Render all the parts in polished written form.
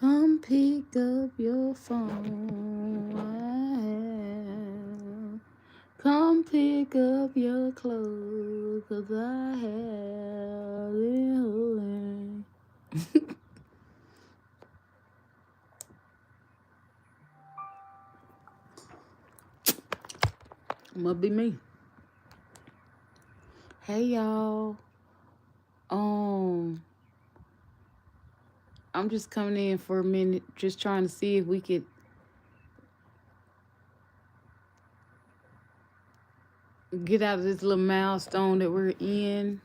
Come pick up your phone. Come pick up your clothes, 'cause I have it. Must be me. Hey y'all. Um, I'm just coming in for a minute, just trying to see if we could get out of this little milestone that we're in.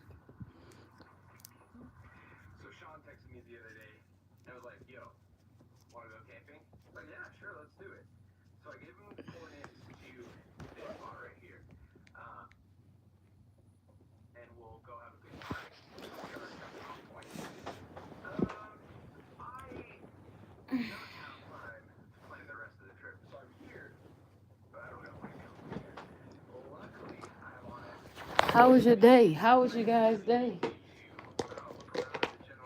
How was your day? How was your guys' day?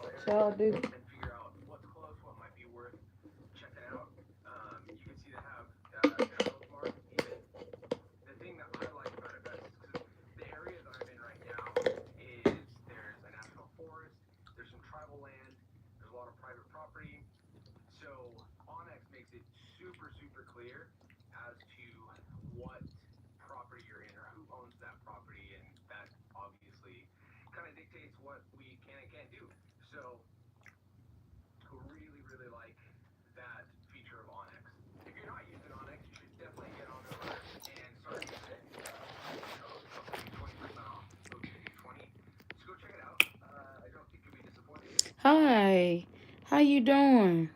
What y'all do? Hi. How you doing?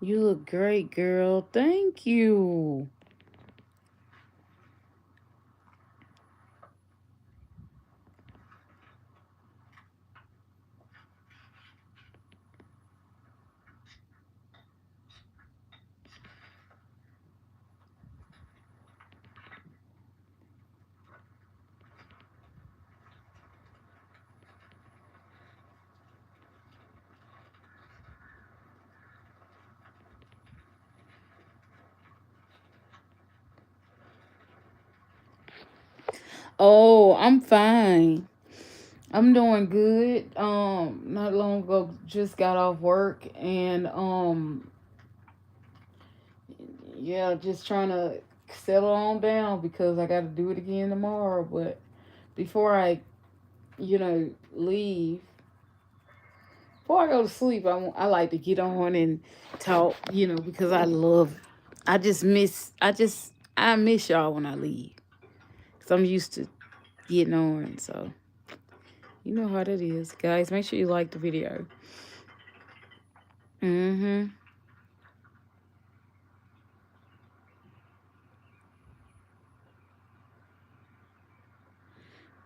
You look great, girl. Thank you. Oh, I'm fine. I'm doing good. Not long ago just got off work and yeah, just trying to settle on down because I got to do it again tomorrow, but before I, leave, before I go to sleep, I like to get on and talk, because I miss y'all when I leave. Cuz I'm used to getting on, so you know how that is. Guys, make sure you like the video. Mhm.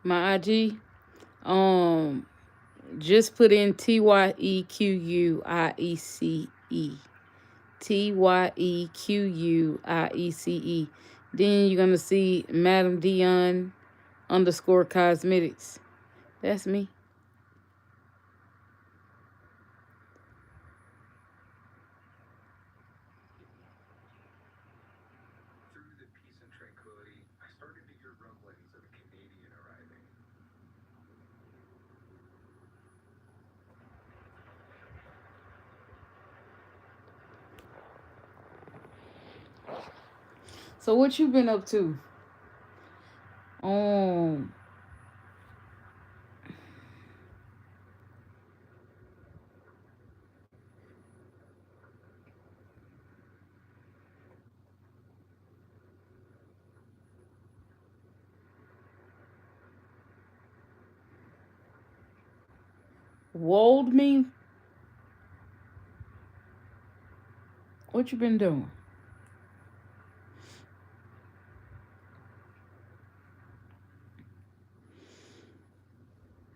My IG just put in TYEQUIECE. TYEQUIECE. Then you're gonna see MadamDeon underscore cosmetics. That's me. So what you been up to? Um, Wold me? What you been doing?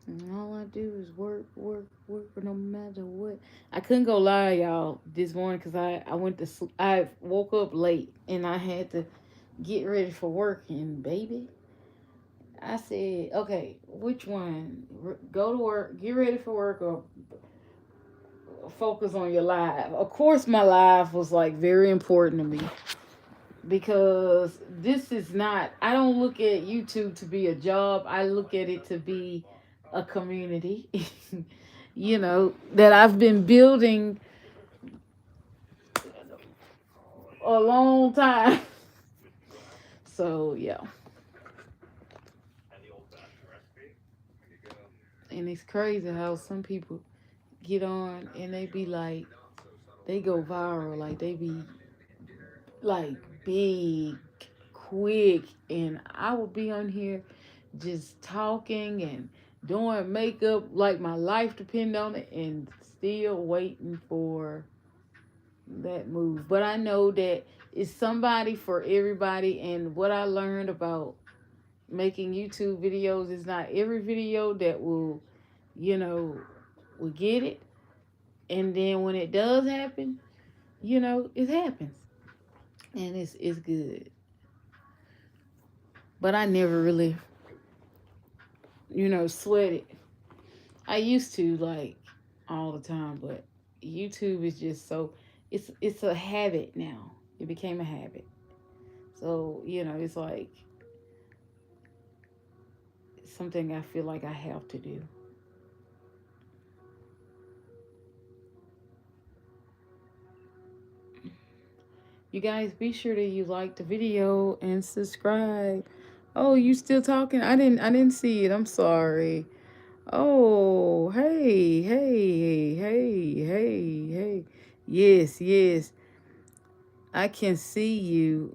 And all I do is work, work, work, no matter what. I couldn't go lie, y'all, this morning because I went to sleep. I woke up late and I had to get ready for work. And baby, I said, okay, which one? Go to work, get ready for work, or focus on your life. Of course, my life was like very important to me because this is not, I don't look at YouTube to be a job. I look at it to be a community, that I've been building a long time. So, yeah. And it's crazy how some people get on and they be like, they go viral, like they be like big, quick, and I would be on here just talking and doing makeup like my life depend on it, and still waiting for that move. But I know that it's somebody for everybody, and what I learned about making YouTube videos is not every video that you know, will get it. And then when it does happen, it happens. And it's good. But I never really, sweat it. I used to like all the time, but YouTube is just so it's a habit now. It became a habit. So, it's like something I feel like I have to do. You guys be sure that you like the video and subscribe. Oh, you still talking? I didn't see it. I'm sorry. Oh, hey, hey, hey, hey, hey. Yes, yes. I can see you.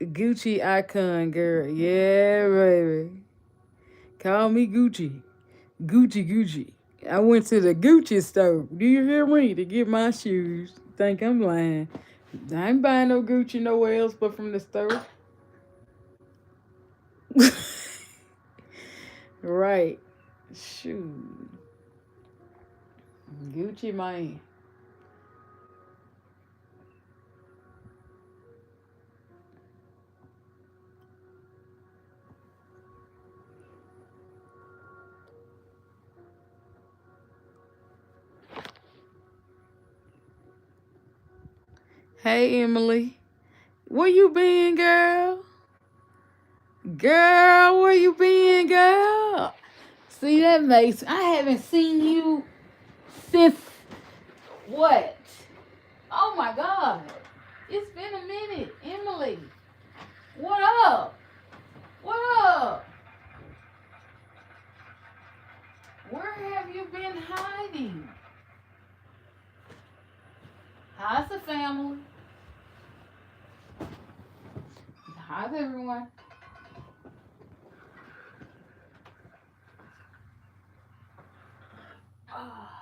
Gucci icon girl. Yeah, baby. Call me Gucci. Gucci, Gucci. I went to the Gucci store. Do you hear me? To get my shoes. Think I'm lying. I ain't buying no Gucci nowhere else but from the store. Right. Shoot. Gucci man. Hey Emily. Where you been, girl? Girl, where you been, girl? See, that makes I haven't seen you since what? Oh my God. It's been a minute. Emily. What up? What up? Where have you been hiding? How's the family? How's everyone? Ah.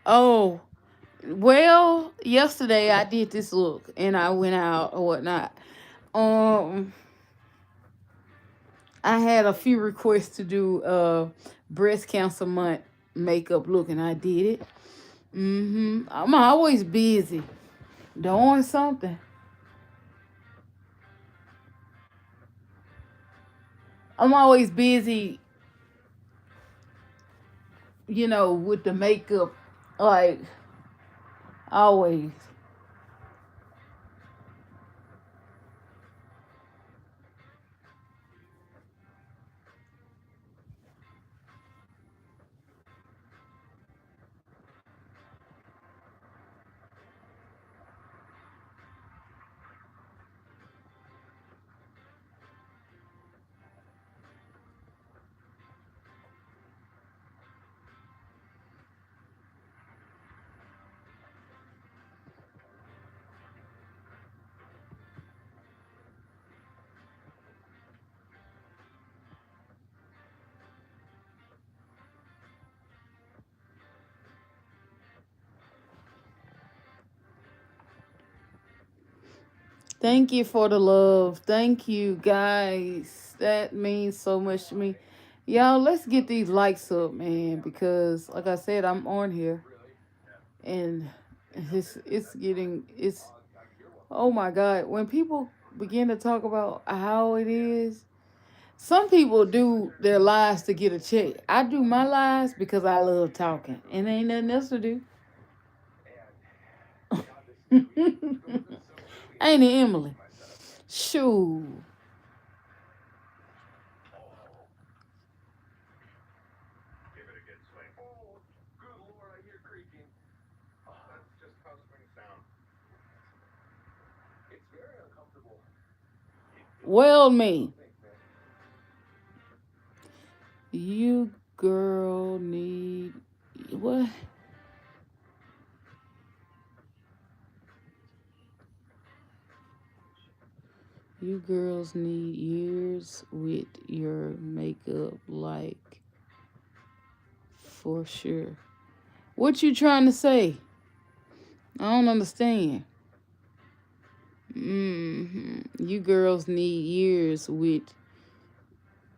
Oh, well, yesterday I did this look and I went out or whatnot. Um, I had a few requests to do breast cancer month makeup look and I did it. I'm always busy doing something. I'm always busy, with the makeup, like always. Thank you for the love. Thank you, guys. That means so much to me. Y'all, let's get these likes up, man, because like I said, I'm on here and it's oh my god, when people begin to talk about how it is, some people do their lives to get a check. I do my lives because I love talking and ain't nothing else to do. Ain't it, Emily? Shoo. Well, me. You girl need what? You girls need years with your makeup, like for sure. What you trying to say? I don't understand. You girls need years with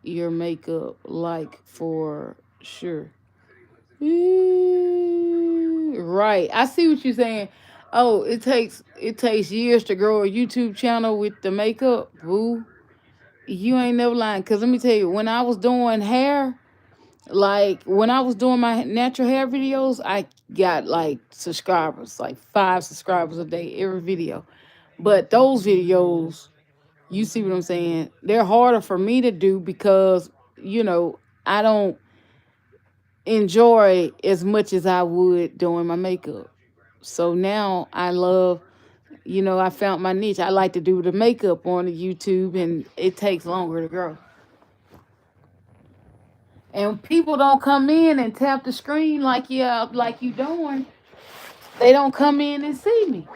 your makeup, like for sure. Right. I see what you're saying. Oh, it takes years to grow a YouTube channel with the makeup. Boo. You ain't never lying. Cause let me tell you, when I was doing hair, like when I was doing my natural hair videos, I got like subscribers, like 5 subscribers a day every video. But those videos, you see what I'm saying? They're harder for me to do because, you know, I don't enjoy as much as I would doing my makeup. So now I love, I found my niche. I like to do the makeup on the YouTube and it takes longer to grow. And people don't come in and tap the screen like you doing. They don't come in and see me.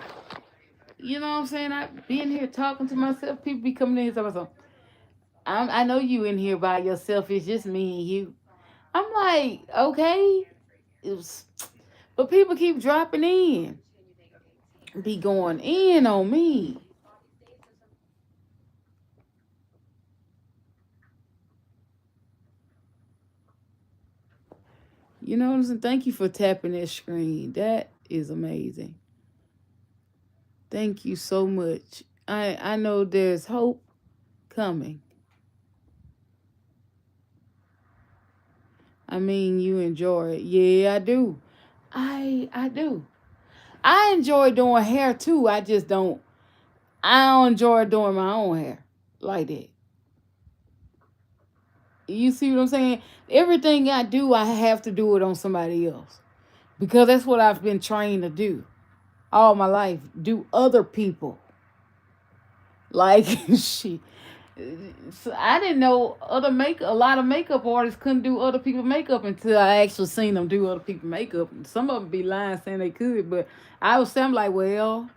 You know what I'm saying? I being here talking to myself. People be coming in and talking about, I know you in here by yourself. It's just me and you. I'm like, okay. It was, but people keep dropping in, be going in on me. You know what I'm saying? Thank you for tapping that screen. That is amazing. Thank you so much. I know there's hope coming. I mean, you enjoy it. Yeah, I do. I do. I enjoy doing hair too. I don't enjoy doing my own hair like that. You see what I'm saying? Everything I do, I have to do it on somebody else because that's what I've been trained to do all my life. Do other people like she. So I didn't know a lot of makeup artists couldn't do other people's makeup until I actually seen them do other people's makeup. And some of them be lying saying they could, but I'm like, well,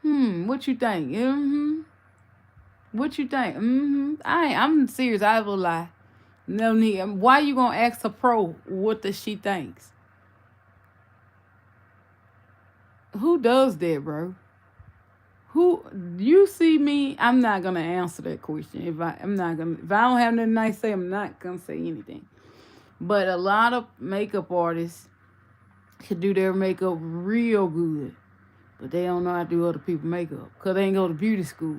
what you think? What you think? I'm serious. I will lie. No need. Why you gonna ask a pro what the she thinks? Who does that, bro? Who you see me? I'm not gonna answer that question. I'm not gonna. If I don't have nothing nice to say, I'm not gonna say anything. But a lot of makeup artists can do their makeup real good, but they don't know how to do other people's makeup because they ain't go to beauty school.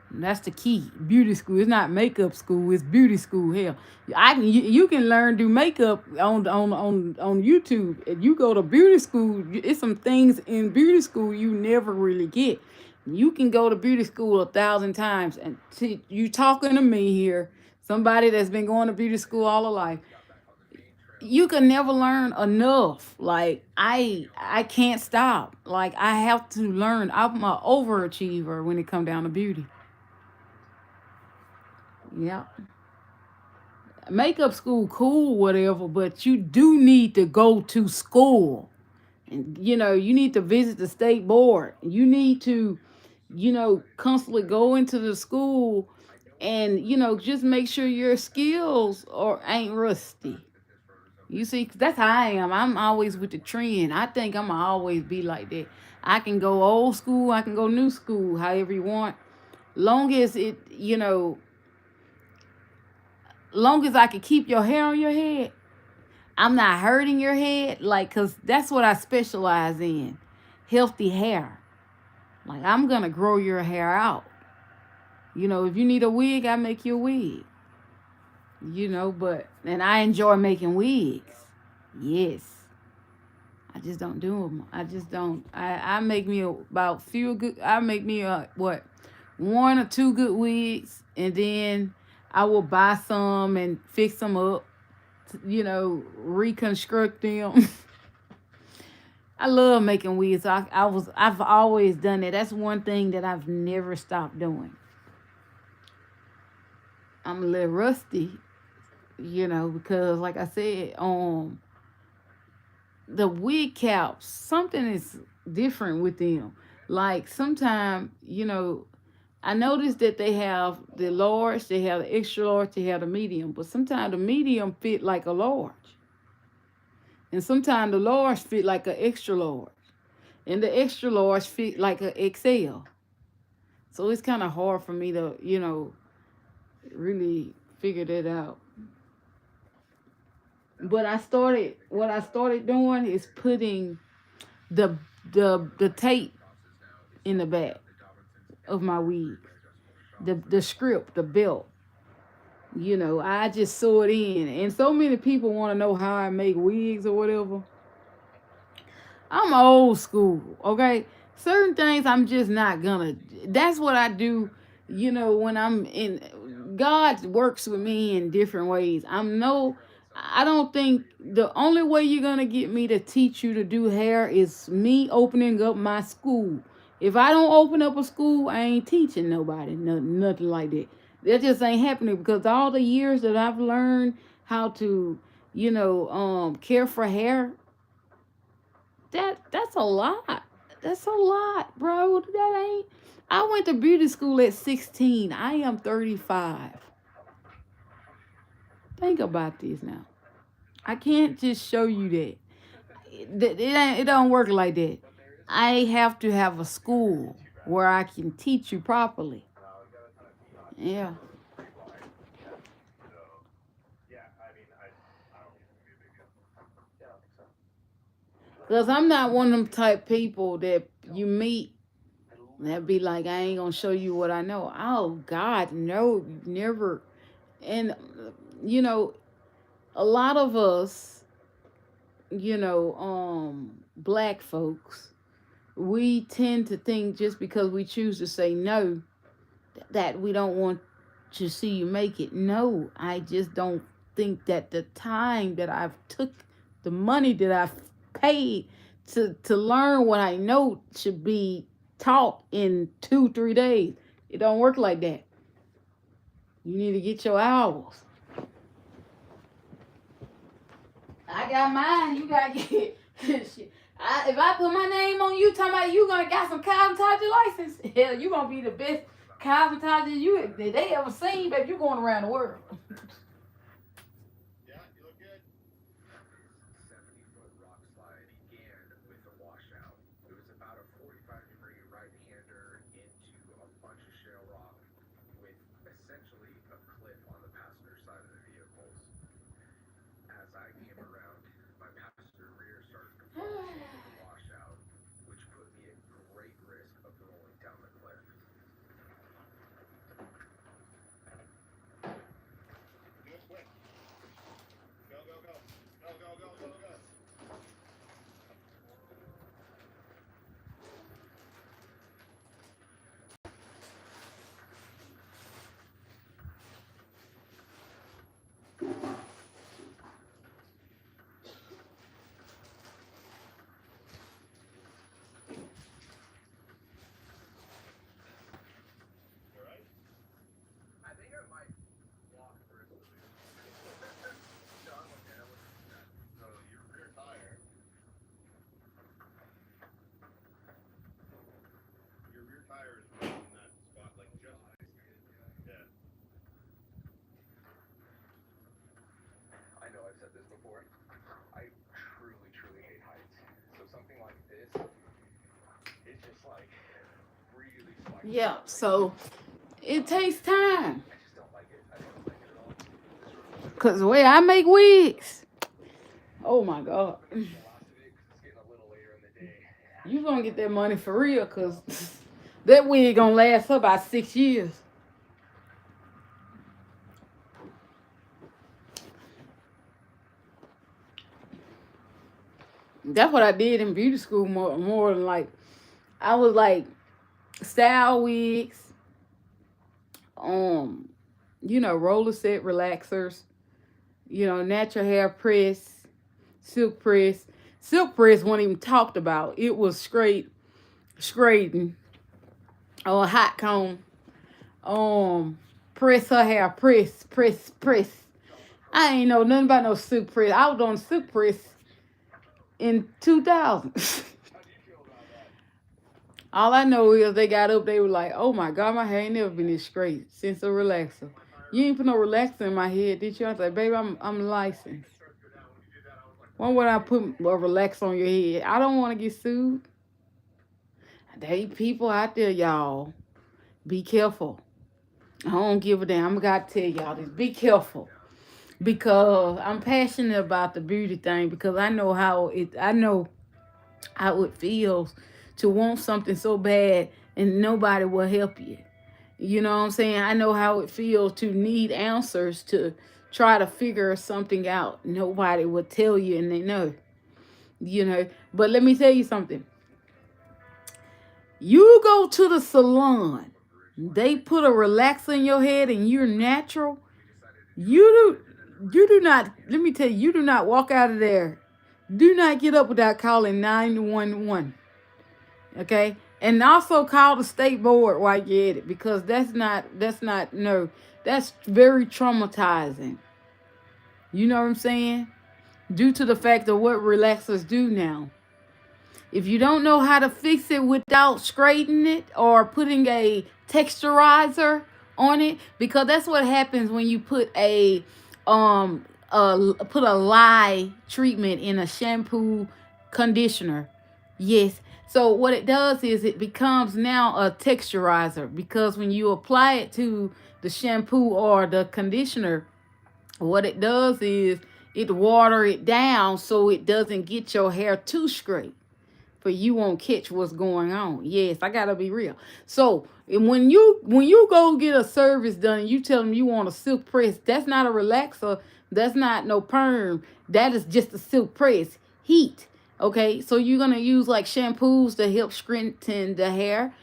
And that's the key. Beauty school. It's not makeup school. It's beauty school. Hell, you can learn to do makeup on YouTube. If you go to beauty school, it's some things in beauty school you never really get. You can go to beauty school 1,000 times, and you talking to me here, somebody that's been going to beauty school all her life. You can never learn enough. Like I can't stop. Like I have to learn. I'm an overachiever when it come down to beauty. Yeah. Makeup school cool whatever, but you do need to go to school. And you need to visit the state board. You need to constantly go into the school and just make sure your skills are ain't rusty. You see, 'cause that's how I am. I'm always with the trend. I think I'm gonna always be like that. I can go old school, I can go new school, however you want. Long as it, long as I can keep your hair on your head, I'm not hurting your head, like, cause that's what I specialize in, healthy hair. Like, I'm gonna grow your hair out. If you need a wig, I make you a wig. But and I enjoy making wigs. Yes, I just don't do them. I just don't. I make me about few good. I make me what, one or two good wigs, and then I will buy some and fix them up. Reconstruct them. I love making wigs. I've always done it. That's one thing that I've never stopped doing. I'm a little rusty, because like I said, the wig caps, something is different with them. Like sometimes, I noticed that they have the large, they have the extra large, they have the medium, but sometimes the medium fit like a large. And sometimes the large fit like an extra large. And the extra large fit like an XL. So it's kind of hard for me to, really figure that out. But what I started doing is putting the the tape in the back of my wig. The script, the belt. I just sew it in. And so many people want to know how I make wigs or whatever. I'm old school, okay? Certain things I'm just not gonna. That's what I do, when I'm in. God works with me in different ways. I don't think the only way you're gonna get me to teach you to do hair is me opening up my school. If I don't open up a school, I ain't teaching nobody, nothing like that. That just ain't happening because all the years that I've learned how to, care for hair, that's a lot. That's a lot, bro. That ain't. I went to beauty school at 16. I am 35. Think about this now. I can't just show you that. It don't work like that. I have to have a school where I can teach you properly. Yeah. Because I'm not one of them type people that you meet that be like, I ain't gonna show you what I know. Oh God, no, never. And you know, a lot of us, black folks, we tend to think just because we choose to say no, that we don't want to see you make it. No, I just don't think that the time that I've took, the money that I've paid to learn what I know should be taught in 2-3 days. It don't work like that. You need to get your hours. I got mine. You gotta get shit. If I put my name on you, talking about you gonna got some cosmetology license, hell, you gonna be the best cosmetologist they ever seen, baby. You going around the world. Yeah, so it takes time. Cause the way I make wigs, oh my God, you gonna get that money for real. Cause that wig gonna last for about 6 years. That's what I did in beauty school more than like I was like style wigs, um, roller set relaxers, natural hair press, silk press. Silk press wasn't even talked about. It was straightening or a hot comb. Press her hair, press. I ain't know nothing about no silk press. I was on silk press in 2000. All I know is they got up, they were like, oh my God, my hair ain't never been this straight since a relaxer. You ain't put no relaxer in my head, did you? I was like, baby, I'm licensed. Why would I put a relaxer on your head? I don't want to get sued. There ain't people out there, y'all. Be careful. I don't give a damn. I gotta tell y'all this. Be careful. Because I'm passionate about the beauty thing because I know how it feels to want something so bad and nobody will help you. You know what I'm saying? I know how it feels to need answers to try to figure something out. Nobody will tell you and they know. But let me tell you something. You go to the salon, they put a relaxer in your head and you're natural. You do not, let me tell you, you do not walk out of there. Do not get up without calling 911. Okay? And also call the state board while you're at it because no, that's very traumatizing. You know what I'm saying? Due to the fact of what relaxers do now. If you don't know how to fix it without straightening it or putting a texturizer on it, because that's what happens when you put put a lye treatment in a shampoo conditioner. Yes. So what it does is it becomes now a texturizer because when you apply it to the shampoo or the conditioner, what it does is it water it down so it doesn't get your hair too straight for you won't catch what's going on. Yes, I gotta be real. So when you go get a service done, you tell them you want a silk press. That's not a relaxer. That's not no perm. That is just a silk press. Heat. Okay, so you're gonna use like shampoos to help strengthen the hair.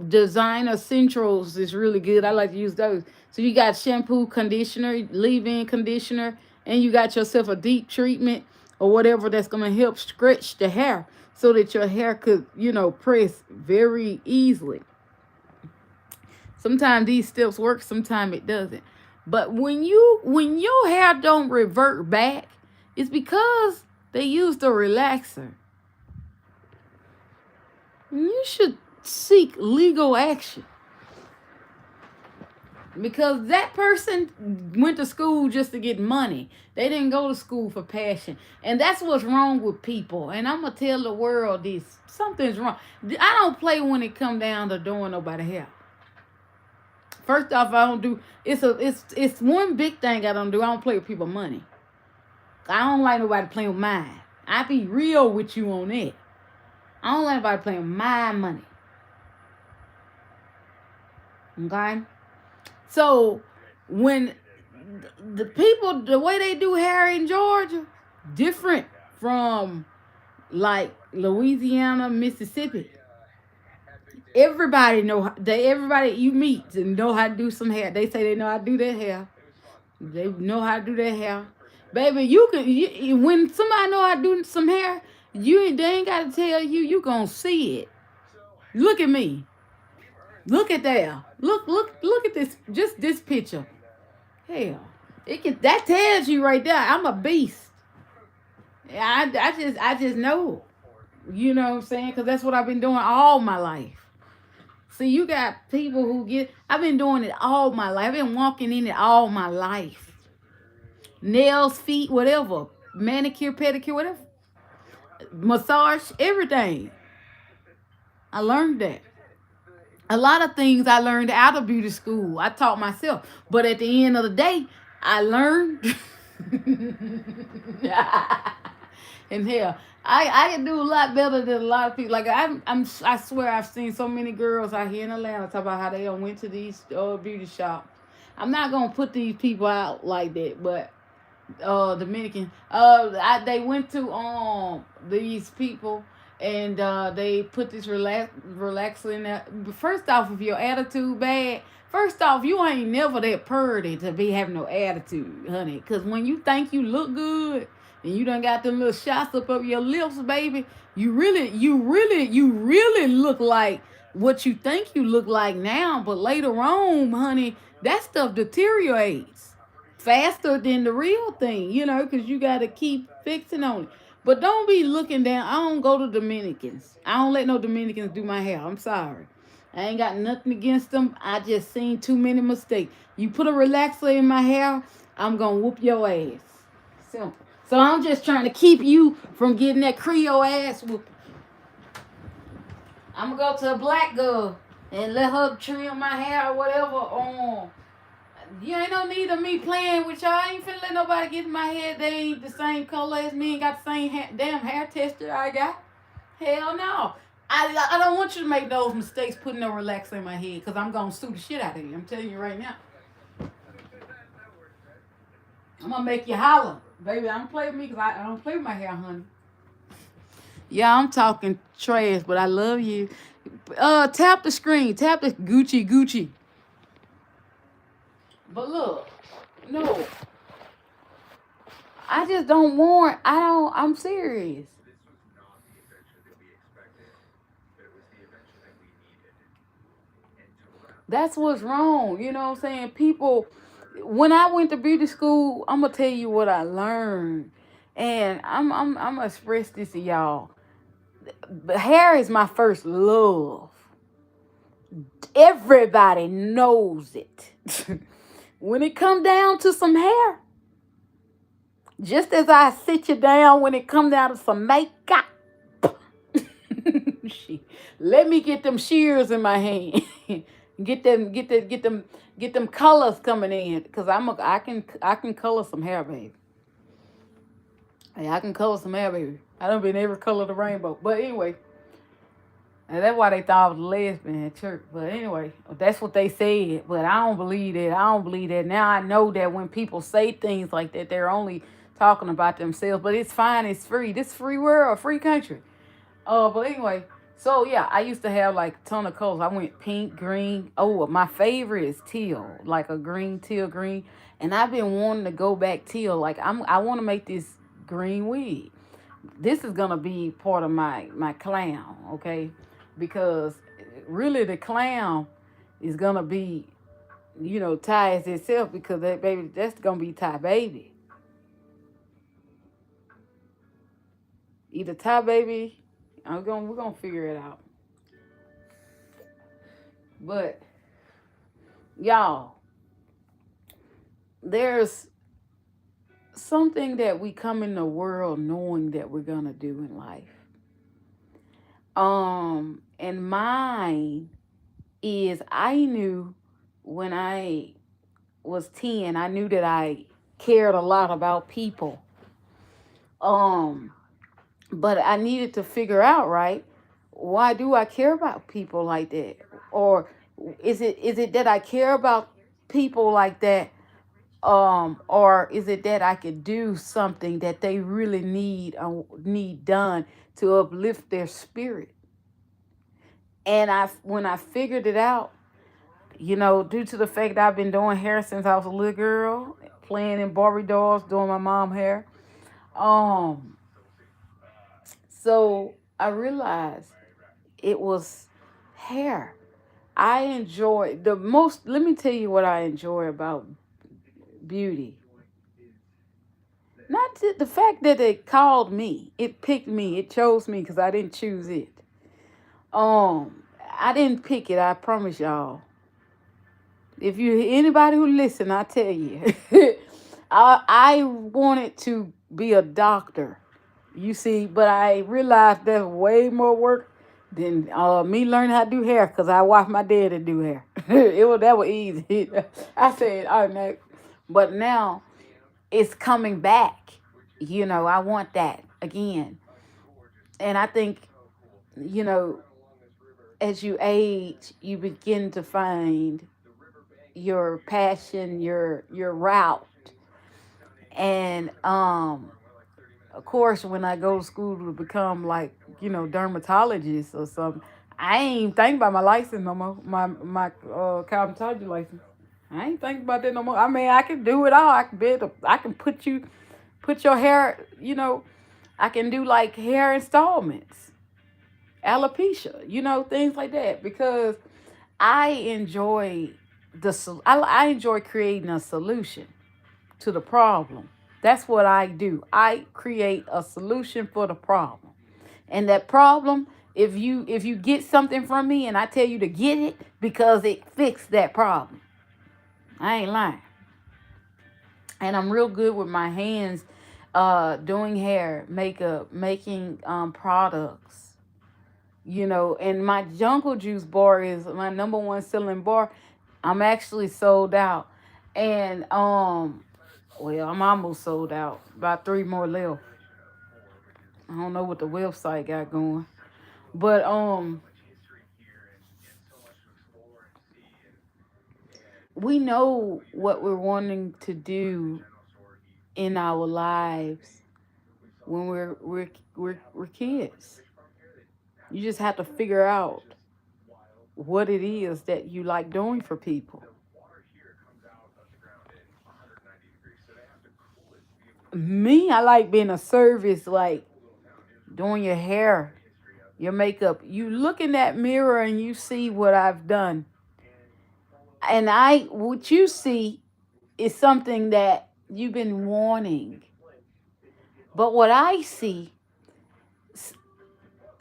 Designer Centrals is really good. I like to use those. So you got shampoo, conditioner, leave-in conditioner, and you got yourself a deep treatment or whatever that's gonna help stretch the hair so that your hair could, press very easily. Sometimes these steps work, sometimes it doesn't. But when your hair don't revert back, it's because they used a relaxer. You should seek legal action. Because that person went to school just to get money. They didn't go to school for passion. And that's what's wrong with people. And I'm going to tell the world this. Something's wrong. I don't play when it come down to doing nobody hair. First off, I don't do, it's one big thing I don't do. I don't play with people's money. I don't like nobody playing with mine. I be real with you on that. I don't like nobody playing with my money. Okay? So when the people, the way they do hair in Georgia, different from like Louisiana, Mississippi. Everybody you meet know how to do some hair. They say they know how to do their hair. They know how to do their hair. Baby, when somebody know how to do some hair, they ain't got to tell you. You gonna see it. Look at me. Look at that. Look at this. Just this picture. Hell, that tells you right there. I'm a beast. I just know. You know what I'm saying? Because that's what I've been doing all my life. See, you got people I've been doing it all my life. I've been walking in it all my life. Nails, feet, whatever. Manicure, pedicure, whatever. Massage, everything. I learned that. A lot of things I learned out of beauty school. I taught myself. But at the end of the day, I learned. And hell, I can do a lot better than a lot of people. Like I swear I've seen so many girls out here in Atlanta talk about how they done went to these beauty shops. I'm not gonna put these people out like that, but Dominican. They went to these people and they put this relaxer in there. First off, if your attitude bad, first off, you ain't never that purty to be having no attitude, honey. Cause when you think you look good and you done got them little shots up your lips, baby, you really look like what you think you look like now, but later on, honey, that stuff deteriorates faster than the real thing, because you got to keep fixing on it. But don't be looking down. I don't go to Dominicans. I don't let no Dominicans do my hair. I'm sorry. I ain't got nothing against them. I just seen too many mistakes. You put a relaxer in my hair, I'm going to whoop your ass. Simple. So I'm just trying to keep you from getting that Creole ass whooping. I'm going to go to a black girl and let her trim my hair or whatever. You ain't no need of me playing with y'all. I ain't finna let nobody get in my head. They ain't the same color as me. Ain't got the same damn hair texture I got. Hell no. I don't want you to make those mistakes putting no relaxer in my head, because I'm going to sue the shit out of you. I'm telling you right now. I'm going to make you holler. Baby, I don't play with me because I don't play with my hair, honey. Yeah, I'm talking trash, but I love you. Tap the screen. Tap the Gucci. But look, no. I just don't want, I'm serious. That's what's wrong. You know what I'm saying? People, when I went to beauty school, I'm gonna tell you what I learned, and I'm gonna express this to y'all. But hair is my first love. Everybody knows it. When it come down to some hair, just as I sit you down when it come down to some makeup, let me get them shears in my hand. Get them colors coming in, cause I can color some hair, baby. Hey, I can color some hair, baby. I done been every color of the rainbow. But anyway, and that's why they thought I was a lesbian at church. But anyway, that's what they said. But I don't believe that. I don't believe that. Now I know that when people say things like that, they're only talking about themselves. But it's fine. It's free. This free world, free country. But anyway, so yeah, I used to have like a ton of colors. I went pink, green. Oh, my favorite is teal, like a teal green. And I've been wanting to go back teal. Like I want to make this green wig. This is gonna be part of my clown, okay? Because really the clown is gonna be, Ty as itself, because that baby, that's gonna be Ty baby. Either Ty baby, we're gonna figure it out. But y'all, there's something that we come in the world knowing that we're gonna do in life. And mine is, I knew when I was 10, I knew that I cared a lot about people. But I needed to figure out, right, why do I care about people like that? Or is it that I care about people like that, or is it that I could do something that they really need done to uplift their spirit? And when I figured it out, due to the fact that I've been doing hair since I was a little girl, playing in Barbie dolls, doing my mom hair, so I realized it was hair. I enjoy the most. Let me tell you what I enjoy about beauty. Not the fact that it called me, it picked me, it chose me, because I didn't choose it. I didn't pick it. I promise y'all. If you anybody who listen, I tell you, I wanted to be a doctor. You see, but I realized there's way more work Then me learning how to do hair because I watched my daddy do hair. That was easy. I said, oh no, but now it's coming back. I want that again, and I think you know as you age, you begin to find your passion, your route, and of course, when I go to school to become like dermatologist or something, I ain't even think about my license no more. My cosmetology license. I ain't thinking about that no more. I mean, I can do it all. I can put your hair. I can do like hair installments, alopecia. Things like that because I enjoy I enjoy creating a solution to the problem. That's what I do. I create a solution for the problem. And that problem, if you get something from me and I tell you to get it because it fixed that problem. I ain't lying. And I'm real good with my hands doing hair, makeup, making products. And my Jungle Juice bar is my number one selling bar. I'm actually sold out. And well, I'm almost sold out. About three more left. I don't know what the website got going. But we know what we're wanting to do in our lives when we're kids. You just have to figure out what it is that you like doing for people. Me, I like being a service, like doing your hair, your makeup. You look in that mirror and you see what I've done. And what you see is something that you've been wanting. But what I see,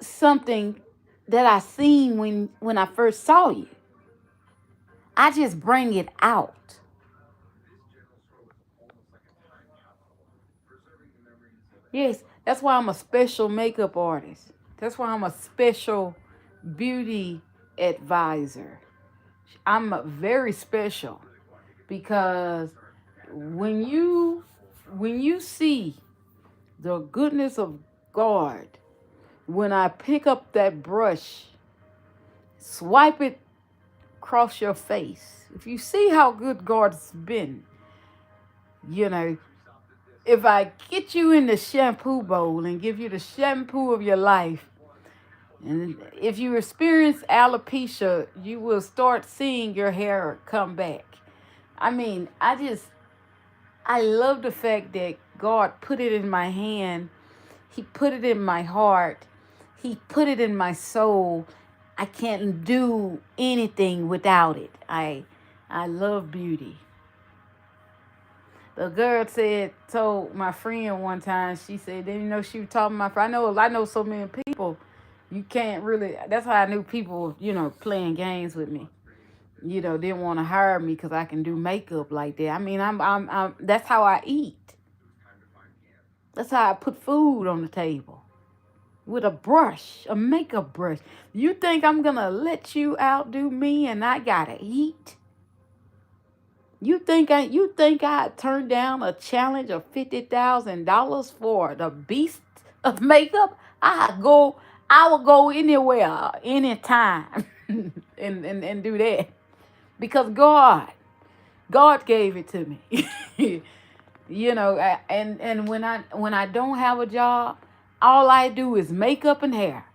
something that I seen when I first saw you. I just bring it out. Yes, that's why I'm a special makeup artist. That's why I'm a special beauty advisor. I'm very special because when you when you see the goodness of God, when I pick up that brush, swipe it across your face. If you see how good God's been, you know, if I get you in the shampoo bowl and give you the shampoo of your life, and if you experience alopecia, you will start seeing your hair come back. I mean, I love the fact that God put it in my hand. He put it in my heart. He put it in my soul. I can't do anything without it. I love beauty. The girl told my friend one time, she said, didn't you know she was talking to my friend? I know so many people, you can't really, that's how I knew people, playing games with me. Didn't want to hire me because I can do makeup like that. I mean, that's how I eat. That's how I put food on the table with a brush, a makeup brush. You think I'm going to let you outdo me and I got to eat? You think I turned down a challenge of $50,000 for the beast of makeup? I will go anywhere, anytime, and do that because God gave it to me. And when I don't have a job, all I do is makeup and hair.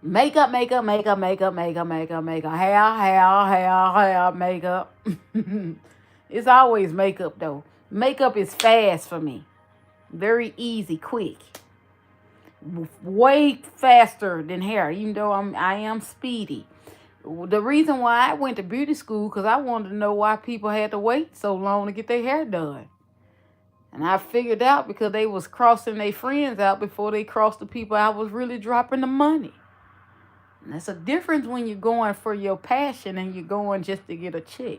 Makeup, makeup, makeup, makeup, makeup, makeup, makeup, hair, makeup. It's always makeup though. Makeup is fast for me. Very easy, quick. Way faster than hair, even though I am speedy. The reason why I went to beauty school because I wanted to know why people had to wait so long to get their hair done. And I figured out because they was crossing their friends out before they crossed the people I was really dropping the money. And that's a difference when you're going for your passion and you're going just to get a check.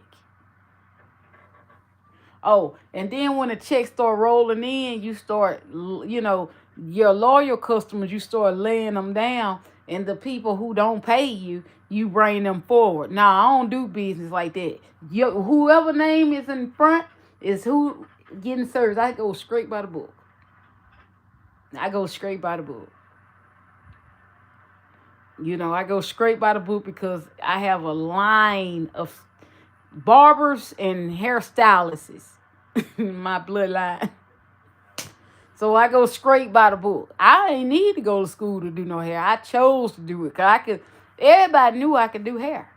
Oh, and then when the checks start rolling in, you start, your loyal customers, you start laying them down And the people who don't pay you, you bring them forward. Now, I don't do business like that. Whoever name is in front is who getting service. I go straight by the book. I go straight by the book. I go straight by the book because I have a line of barbers and hairstylists in my bloodline. So I go straight by the book. I ain't need to go to school to do no hair. I chose to do it because everybody knew I could do hair.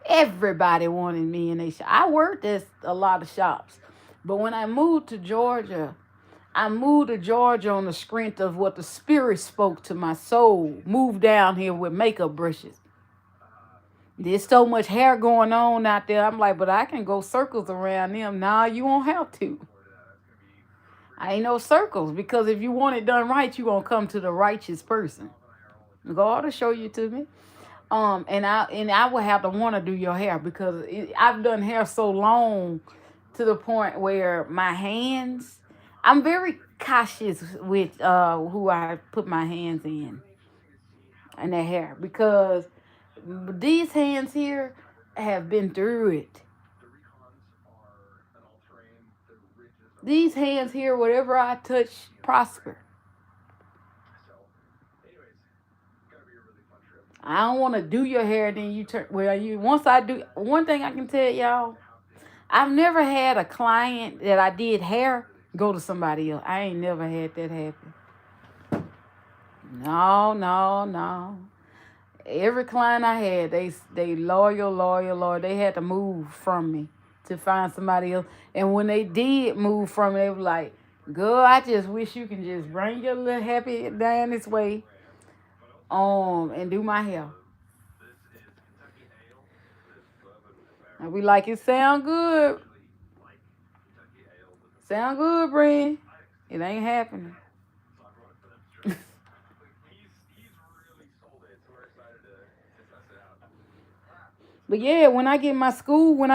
Everybody wanted me in their shop. I worked at a lot of shops. But when I moved to Georgia, I moved to Georgia on the strength of what the Spirit spoke to my soul. Moved down here with makeup brushes. There's so much hair going on out there. I'm like, but I can go circles around them. Nah, you won't have to. I ain't no circles, because if you want it done right, you gonna come to the righteous person. God will show you to me. And I would have to want to do your hair because I've done hair so long to the point where my hands, I'm very cautious with who I put my hands in and their hair, because these hands here have been through it. These hands here, whatever I touch, prosper. I don't want to do your hair, then you turn. Well, once I do, one thing I can tell y'all, I've never had a client that I did hair go to somebody else. I ain't never had that happen. No, no, no. Every client I had, they loyal. They had to move from me to find somebody else. And when they did move from me, they were like, girl, I just wish you can just bring your little happy down this way and do my hair. I be like, it sound good. Sound good, Brand. It ain't happening. But yeah, when I get my salon,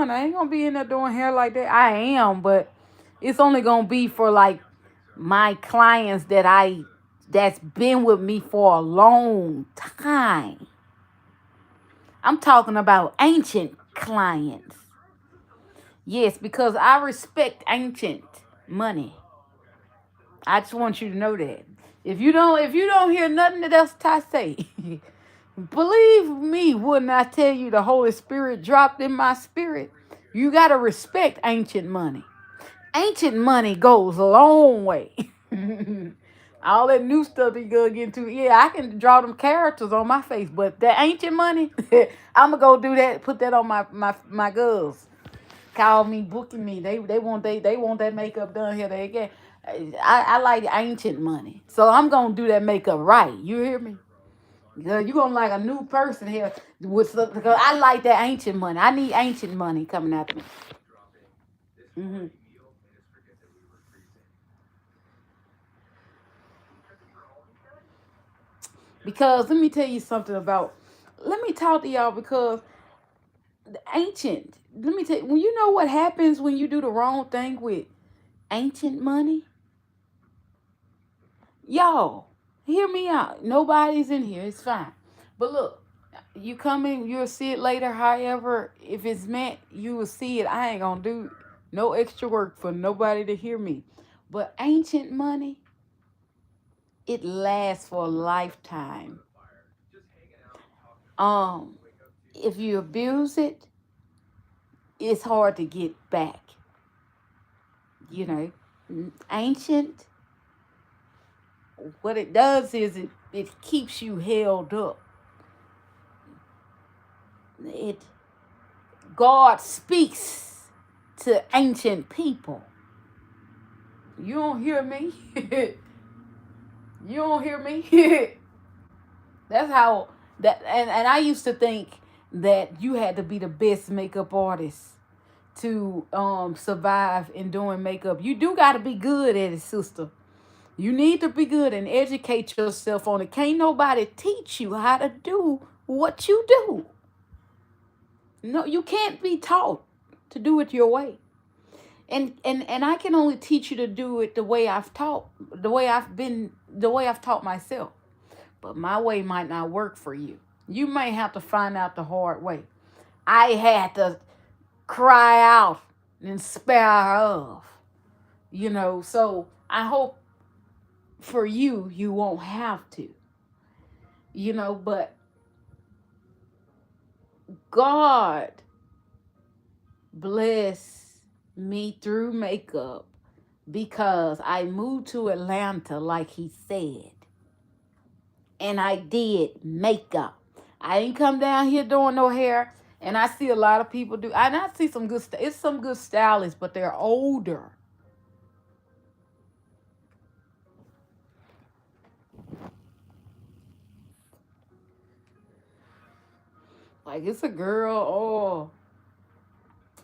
I ain't gonna be in there doing hair like that. I am, but it's only gonna be for like my clients that's been with me for a long time. I'm talking about ancient clients. Yes, because I respect ancient money. I just want you to know that. If you don't hear nothing else I say, believe me when I tell you the Holy Spirit dropped in my spirit. You gotta respect ancient money. Ancient money goes a long way. All that new stuff that you gonna get into, yeah, I can draw them characters on my face, but that ancient money, I'm gonna go do that. Put that on my girls. Call me, booking me. They want that makeup done here. They get. I like ancient money, so I'm gonna do that makeup right. You hear me? Girl, you gonna like a new person here because I like that ancient money. I need ancient money coming out of me. hmm Because let me tell you something about. Let me talk to y'all because the ancient. Let me tell you. When you know what happens when you do the wrong thing with ancient money, y'all hear me out. Nobody's in here. It's fine. But look, you come in, you'll see it later. However, if it's meant, you will see it. I ain't gonna do no extra work for nobody to hear me. But ancient money, it lasts for a lifetime. Um, if you abuse it, it's hard to get back. You know, ancient, what it does is it keeps you held up. It God speaks to ancient people. You don't hear me? You don't hear me? That's how that and I used to think that you had to be the best makeup artist to survive in doing makeup. You do gotta be good at it, sister. You need to be good and educate yourself on it. Can't nobody teach you how to do what you do. No, you can't be taught to do it your way. And I can only teach you to do it the way I've taught myself. but my way might not work for you. You may have to find out the hard way. I had to cry out and spare of, so I hope for you, you won't have to, but God bless me through makeup because I moved to Atlanta like he said. And I did makeup. I didn't come down here doing no hair. And I see a lot of people do. And I see some good, it's some good stylists, but they're older. Like it's a girl,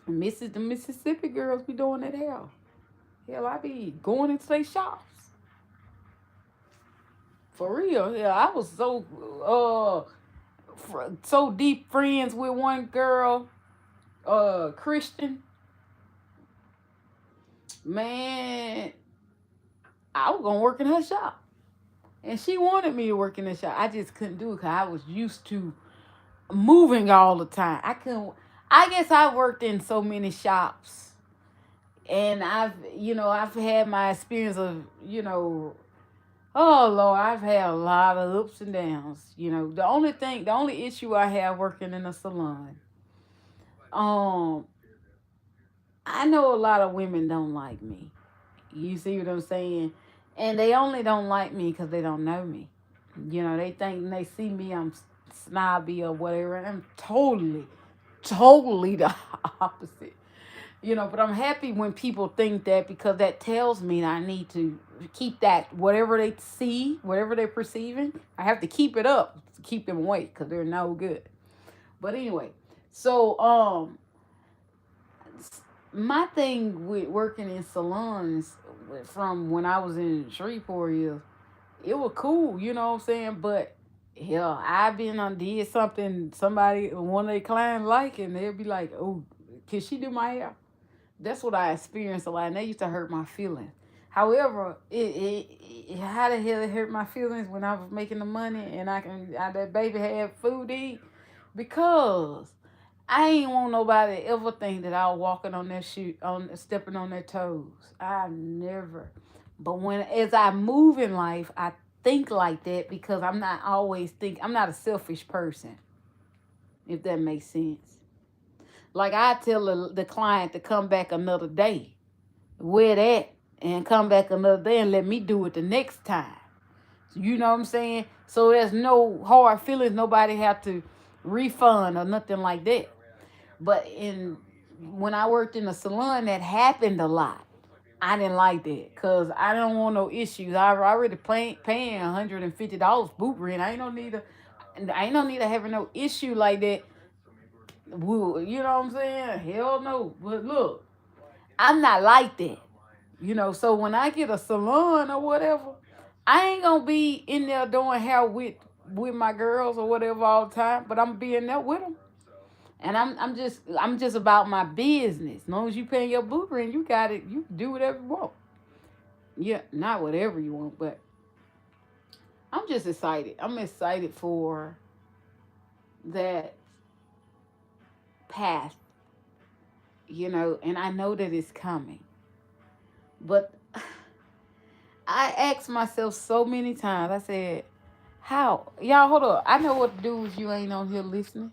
the Mississippi girls be doing that hair. Hell, I be going into their shops. For real. Yeah, I was so deep friends with one girl, Christian. Man, I was gonna work in her shop. And she wanted me to work in the shop. I just couldn't do it because I was used to moving all the time. I couldn't. I guess I worked in so many shops, and I've had my experience of, oh Lord, I've had a lot of ups and downs. The only issue I have working in a salon, um, I know a lot of women don't like me. You see what I'm saying? And they only don't like me because they don't know me. They think when they see me, I'm snobby or whatever. And I'm totally the opposite. But I'm happy when people think that because that tells me that I need to keep that, whatever they see, whatever they're perceiving, I have to keep it up to keep them awake because they're no good. But anyway, so my thing with working in salons from when I was in Shreveport is it was cool, you know what I'm saying? But hell, I've been on did something somebody one of their clients like and they'll be like, oh, can she do my hair? That's what I experienced a lot, and that used to hurt my feelings. However, how the hell it hurt my feelings when I was making the money and that baby had food to eat? Because I ain't want nobody to ever think that I was walking on their shoe, on stepping on their toes. I never. But as I move in life, I think like that because I'm not a selfish person, if that makes sense. Like I tell the client to come back another day, wear that, and come back another day and let me do it the next time. You know what I'm saying? So there's no hard feelings. Nobody have to refund or nothing like that. But when I worked in a salon, that happened a lot. I didn't like that because I don't want no issues. I already paying $150 boot rent. I ain't no need to having no issue like that. You know what I'm saying? Hell no. But look, I'm not like that. So when I get a salon or whatever, I ain't gonna be in there doing hair with my girls or whatever all the time. But I'm being there with them. And I'm just about my business. As long as you paying your boot rent, you got it. You can do whatever you want. Yeah, not whatever you want, but I'm just excited. I'm excited for that path, and I know that it's coming. But I asked myself so many times, I said, how? Y'all, hold up. I know what to do if you ain't on here listening.